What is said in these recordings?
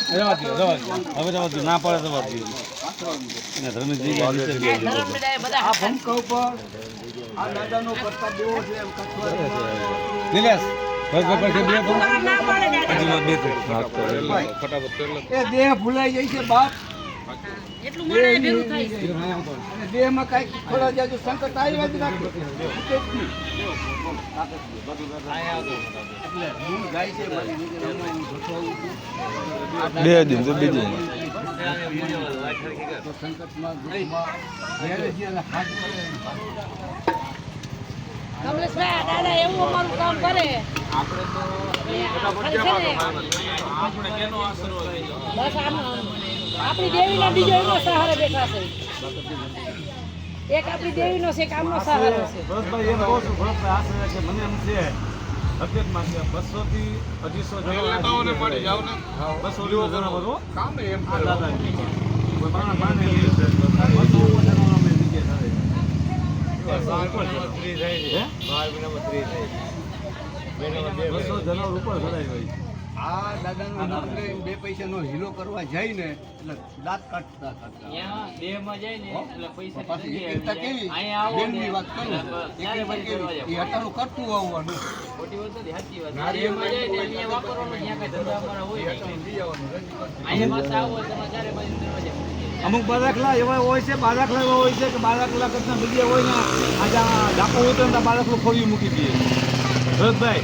હવે ના પડે જવા દો ધર્મેશજી આ ભમકા ઉપર આ દાદાનો પ્રતાપ દેવો છે એમ નિલેશ એ દેહ ભૂલાઈ જાય છે બાપ એટલું મને ભેગું થાય છે અને દેહમાં કાંઈક થોડા જાજુ સંકટ આવ્યા જ રાખે એટલે હું જાય છે મારી નીકળવામાં હું ગોઠવાવું છું. બે દિન તો બીજી તો સંકટમાં દુઃખમાં જ્યારે જ્યારે હાથ પડે કમલેશભાઈ દાદા એવું અમારું કામ કરે બસ આપણી દેવીનો બીજો એનો સહારે બેઠા છે એક આપણી દેવીનો છે કામનો સહારો છે ભરતભાઈ એમ કહું છું ભરતભાઈ આશરે છે મને એમ છે હકીકતમાં કે 200 થી 250 જણા 200 જણા બધો કામ એમ આ દાદાજી કોઈ બાને આ દાદાનું નામ લઈને બે પૈસાનો હીરો કરવા જાય ને એટલે દાંત કાઢતા પાછી એકતા કેવી બેનની વાત કરું એકતા કેવી એ હટાનું કરતું આવવાનું અમુક બારાકલા એવા હોય છે બારાકલા એવા હોય છે કે બારાકલા કરતા બીજા હોય ને આજે ડાકો ઉતરે ને બારાકલું ખોરી મૂકી દઈએ ભરતભાઈ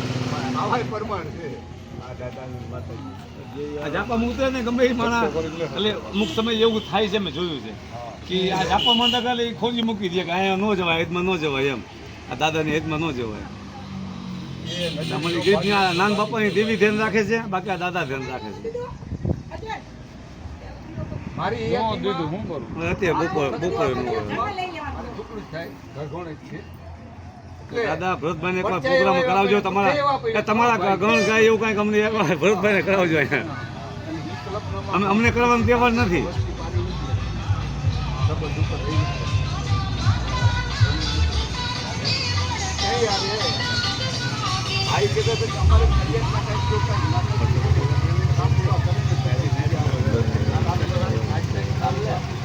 આવા પ્રમાણ છે આ દાદાની માતાજી આ ઝાપામાં ઉતરે ને ગમે એ માણસ એટલે અમુક સમય એવું થાય છે મેં જોયું છે કે આ ઝાપામાં એટલે એ ખોરી મૂકી દે કે અહીંયા ન જવાય હેદમાં ન જવાય એમ આ દાદાની હેદમાં ન જવાય અમારી ગીતના નાન બાપાની દેવી ધ્યાન રાખે છે બાકી આ દાદા ધ્યાન રાખે છે મારી દીધું શું કરું અત્યારે બપોર નું દાદા ભરતભાઈને એકવાર પ્રોગ્રામ કરાવજો તમારા ગણ ગાય એવું કાંઈક અમને એકવાર ભરતભાઈને કરાવજો અહીંયા અમને કરવાનું તહેવાર નથી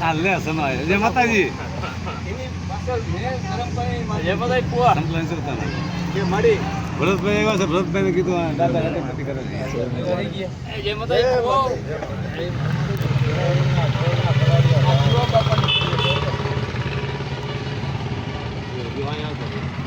હા લે સમાય જય માતાજી ભરતભાઈ આવ્યા છે ભરતભાઈ ને કીધું દાદા નથી કરે છે